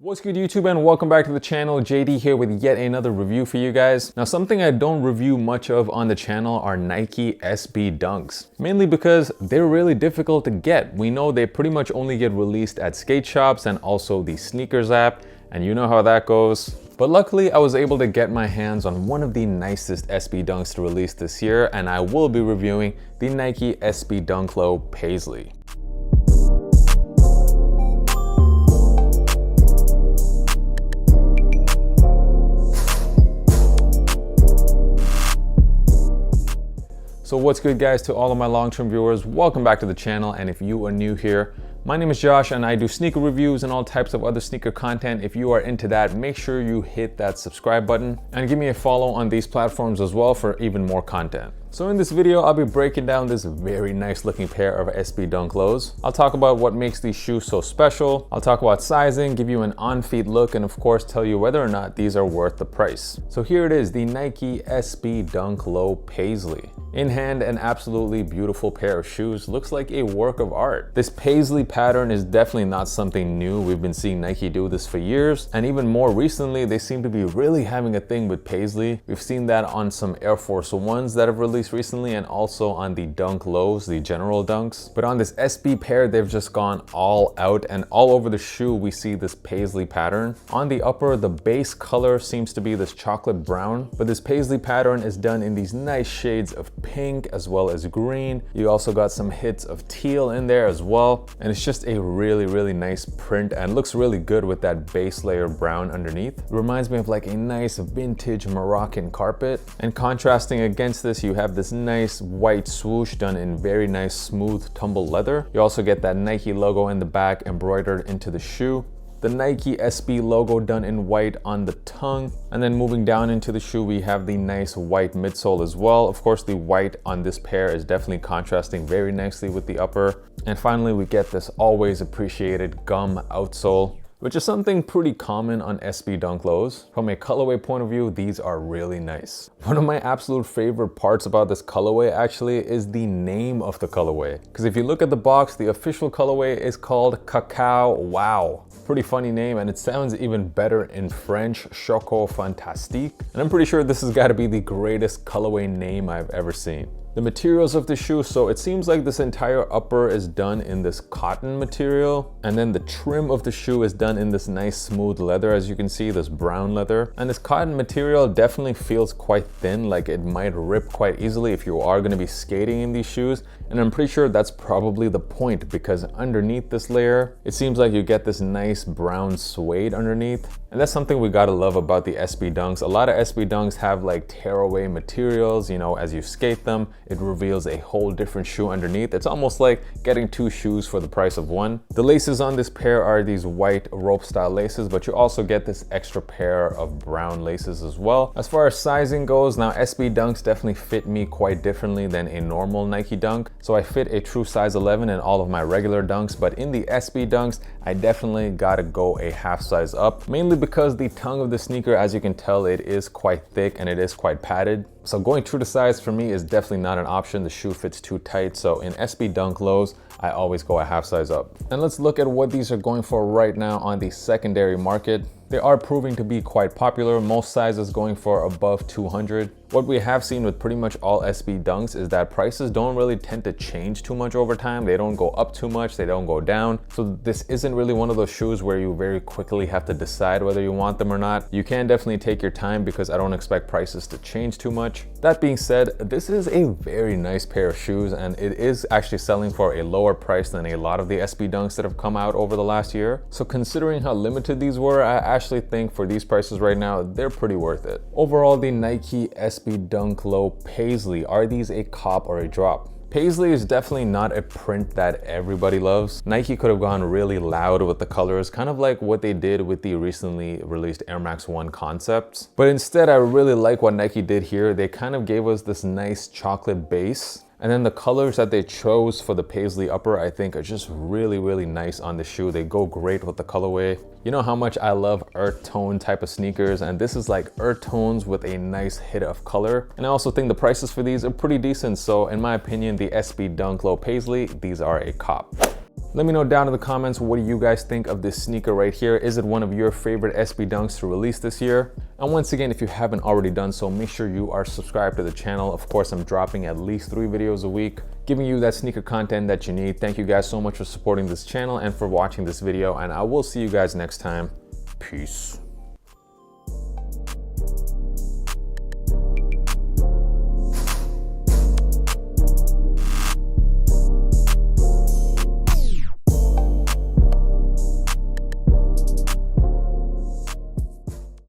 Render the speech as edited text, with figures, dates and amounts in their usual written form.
What's good YouTube, and welcome back to the channel. JD here with yet another review for you guys. Now, something I don't review much of on the channel are Nike SB Dunks, mainly because they're really difficult to get. We know they pretty much only get released at skate shops and also the sneakers app, and you know how that goes. But luckily I was able to get my hands on one of the nicest SB Dunks to release this year, and I will be reviewing the Nike SB Dunk Low Paisley. So what's good guys, to all of my long-term viewers, welcome back to the channel. And if you are new here, my name is Josh and I do sneaker reviews and all types of other sneaker content. If you are into that, make sure you hit that subscribe button and give me a follow on these platforms as well for even more content. So in this video, I'll be breaking down this very nice looking pair of SB Dunk Lows. I'll talk about what makes these shoes so special. I'll talk about sizing, give you an on-feet look, and of course tell you whether or not these are worth the price. So here it is, the Nike SB Dunk Low Paisley. In hand, an absolutely beautiful pair of shoes. Looks like a work of art. This Paisley pattern is definitely not something new. We've been seeing Nike do this for years, and even more recently, they seem to be really having a thing with Paisley. We've seen that on some Air Force Ones that have released recently, and also on the Dunk Lows, the general dunks. But on this SB pair, they've just gone all out, and all over the shoe we see this Paisley pattern. On the upper, the base color seems to be this chocolate brown, but this Paisley pattern is done in these nice shades of pink as well as green. You also got some hits of teal in there as well, and it's just a really nice print and looks really good with that base layer brown underneath. It reminds me of like a nice vintage Moroccan carpet, and contrasting against this you have this nice white swoosh done in very nice smooth tumble leather. You also get that Nike logo in the back embroidered into the shoe. The Nike SB logo done in white on the tongue. And then moving down into the shoe, we have the nice white midsole as well. Of course, the white on this pair is definitely contrasting very nicely with the upper. And finally, we get this always appreciated gum outsole, which is something pretty common on SB Dunk Lows. From a colorway point of view, these are really nice. One of my absolute favorite parts about this colorway actually is the name of the colorway. Because if you look at the box, the official colorway is called Cacao Wow. Pretty funny name, and it sounds even better in French, Choco Fantastique. And I'm pretty sure this has got to be the greatest colorway name I've ever seen. The materials of the shoe, so it seems like this entire upper is done in this cotton material, and then the trim of the shoe is done in this nice smooth leather, as you can see, this brown leather. And this cotton material definitely feels quite thin, like it might rip quite easily if you are going to be skating in these shoes. And I'm pretty sure that's probably the point, because underneath this layer, it seems like you get this nice brown suede underneath. And that's something we gotta love about the SB Dunks. A lot of SB Dunks have like tearaway materials, you know, as you skate them, it reveals a whole different shoe underneath. It's almost like getting two shoes for the price of one. The laces on this pair are these white rope style laces, but you also get this extra pair of brown laces as well. As far as sizing goes, now SB Dunks definitely fit me quite differently than a normal Nike Dunk. So I fit a true size 11 in all of my regular Dunks, but in the SB Dunks, I definitely gotta go a half size up, mainly because the tongue of the sneaker, as you can tell, it is quite thick and it is quite padded. So going true to size for me is definitely not an option. The shoe fits too tight. So in SB Dunk Lows, I always go a half size up. And let's look at what these are going for right now on the secondary market. They are proving to be quite popular, most sizes going for above 200. What we have seen with pretty much all SB Dunks is that prices don't really tend to change too much over time. They don't go up too much, they don't go down. So this isn't really one of those shoes where you very quickly have to decide whether you want them or not. You can definitely take your time because I don't expect prices to change too much. That being said, this is a very nice pair of shoes, and it is actually selling for a lower price than a lot of the SB Dunks that have come out over the last year. So considering how limited these were, I actually think for these prices right now, they're pretty worth it. Overall, the Nike SB Dunk Low Paisley, are these a cop or a drop? Paisley is definitely not a print that everybody loves. Nike could have gone really loud with the colors, kind of like what they did with the recently released Air Max 1 concepts. But instead, I really like what Nike did here. They kind of gave us this nice chocolate base. And then the colors that they chose for the Paisley upper, I think are just really nice on the shoe. They go great with the colorway. You know how much I love earth tone type of sneakers, and this is like earth tones with a nice hit of color. And I also think the prices for these are pretty decent. So in my opinion, the SB Dunk Low Paisley, these are a cop. Let me know down in the comments, what do you guys think of this sneaker right here? Is it one of your favorite SB Dunks to release this year? And once again, if you haven't already done so, make sure you are subscribed to the channel. Of course, I'm dropping at least 3 videos a week, giving you that sneaker content that you need. Thank you guys so much for supporting this channel and for watching this video, and I will see you guys next time. Peace.